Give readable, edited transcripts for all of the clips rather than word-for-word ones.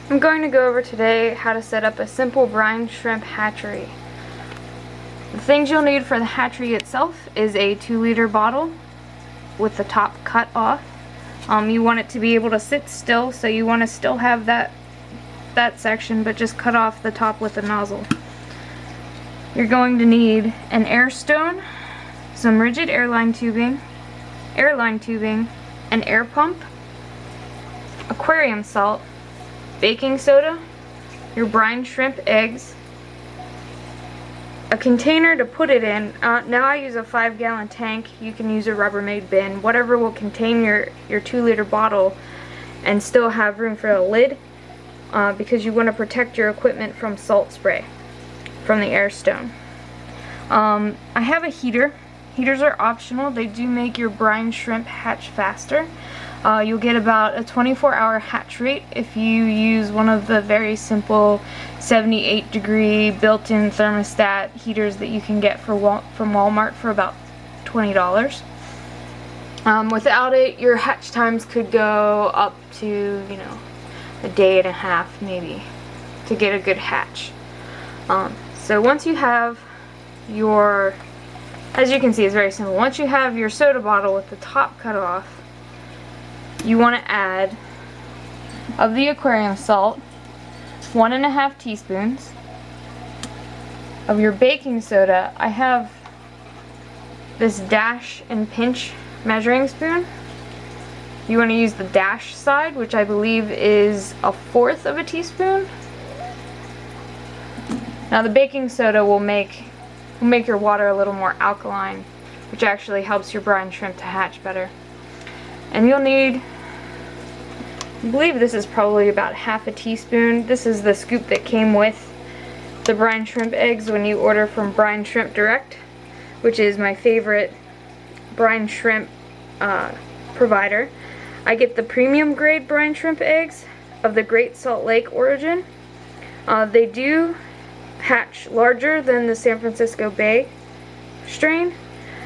I'm going to go over today how to set up a simple brine shrimp hatchery. The things you'll need for the hatchery itself is a 2-liter bottle with the top cut off. You want it to be able to sit still, so you want to still have that section, but just cut off the top with a nozzle. You're going to need an air stone, some rigid airline tubing, an air pump, aquarium salt, baking soda, your brine shrimp eggs, a container to put it in. Now I use a 5-gallon tank. You can use a Rubbermaid bin, whatever will contain your 2-liter bottle and still have room for a lid, because you want to protect your equipment from salt spray from the air stone. I have a heater. Heaters are optional. They do make your brine shrimp hatch faster. You'll get about a 24-hour hatch rate if you use one of the very simple 78-degree built-in thermostat heaters that you can get from Walmart for about $20. Without it, your hatch times could go up to, a day and a half maybe to get a good hatch. So once you have your, as you can see, it's very simple. Once you have your soda bottle with the top cut off, you want to add of the aquarium salt 1.5 teaspoons. Of your baking soda, I have this dash and pinch measuring spoon. You want to use the dash side, which I believe is 1/4 teaspoon. Now the baking soda will make your water a little more alkaline, which actually helps your brine shrimp to hatch better. And you'll need, I believe this is probably about 1/2 teaspoon. This is the scoop that came with the brine shrimp eggs when you order from Brine Shrimp Direct, which is my favorite brine shrimp provider. I get the premium grade brine shrimp eggs of the Great Salt Lake origin. They do hatch larger than the San Francisco Bay strain,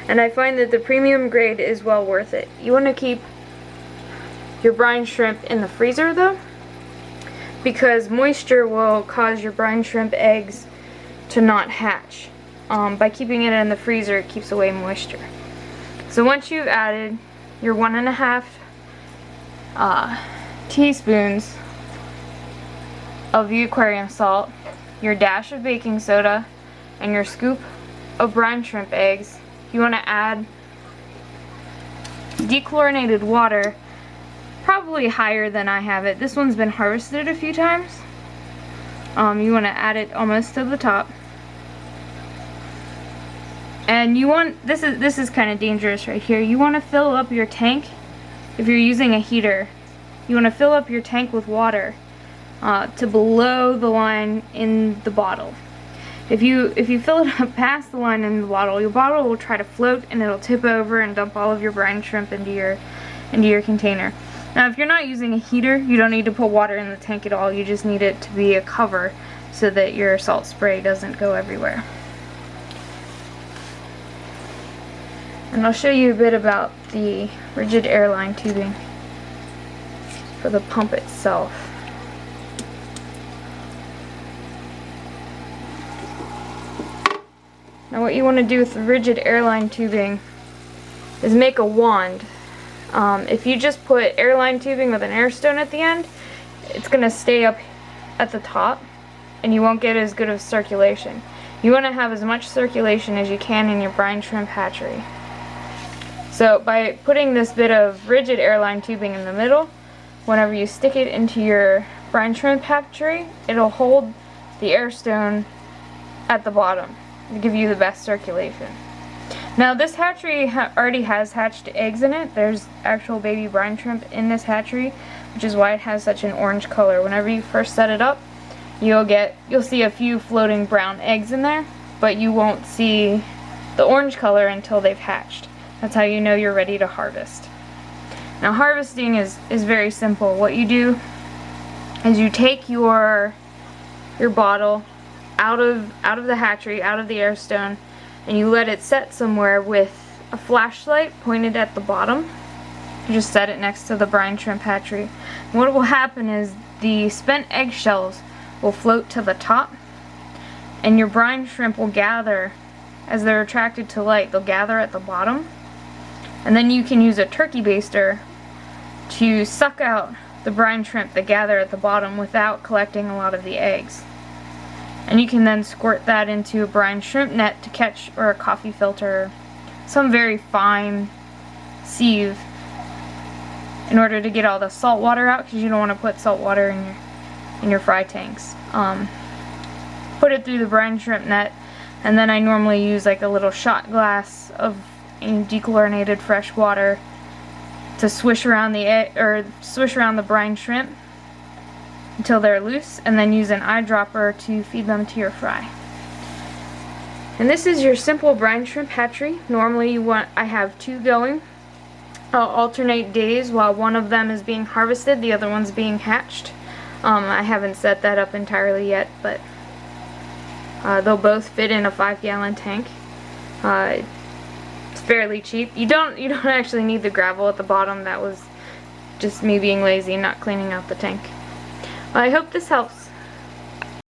and I find that the premium grade is well worth it. You want to keep your brine shrimp in the freezer though, because moisture will cause your brine shrimp eggs to not hatch. By keeping it in the freezer, it keeps away moisture. So once you've added your 1.5 teaspoons of the aquarium salt, your dash of baking soda, and your scoop of brine shrimp eggs, you want to add dechlorinated water, probably higher than I have it. This one's been harvested a few times. You want to add it almost to the top. And you want, this is kind of dangerous right here. You want to fill up your tank. If you're using a heater, you want to fill up your tank with water to below the line in the bottle. If you fill it up past the line in the bottle, your bottle will try to float and it'll tip over and dump all of your brine shrimp into your container. Now if you're not using a heater, you don't need to put water in the tank at all. You just need it to be a cover so that your salt spray doesn't go everywhere. And I'll show you a bit about the rigid airline tubing for the pump itself. Now what you want to do with the rigid airline tubing is make a wand. If you just put airline tubing with an air stone at the end, it's going to stay up at the top and you won't get as good of circulation. You want to have as much circulation as you can in your brine shrimp hatchery. So by putting this bit of rigid airline tubing in the middle, whenever you stick it into your brine shrimp hatchery, it'll hold the air stone at the bottom to give you the best circulation. Now this hatchery already has hatched eggs in it. There's actual baby brine shrimp in this hatchery, which is why it has such an orange color. Whenever you first set it up, you'll see a few floating brown eggs in there, but you won't see the orange color until they've hatched. That's how you know you're ready to harvest. Now harvesting is very simple. What you do is you take your bottle out of the hatchery, out of the air stone, and you let it set somewhere with a flashlight pointed at the bottom. You just set it next to the brine shrimp hatchery. And what will happen is the spent eggshells will float to the top, and your brine shrimp will gather as they're attracted to light. They'll gather at the bottom, and then you can use a turkey baster to suck out the brine shrimp that gather at the bottom without collecting a lot of the eggs. And you can then squirt that into a brine shrimp net to catch, or a coffee filter, some very fine sieve, in order to get all the salt water out, because you don't want to put salt water in your fry tanks. Put it through the brine shrimp net, and then I normally use like a little shot glass of dechlorinated fresh water to swish around the brine shrimp until they're loose, and then use an eyedropper to feed them to your fry. And this is your simple brine shrimp hatchery. Normally I have 2 going. I'll alternate days while one of them is being harvested, the other one's being hatched. I haven't set that up entirely yet, but they'll both fit in a 5-gallon tank. It's fairly cheap. You don't actually need the gravel at the bottom. That was just me being lazy and not cleaning out the tank. I hope this helps.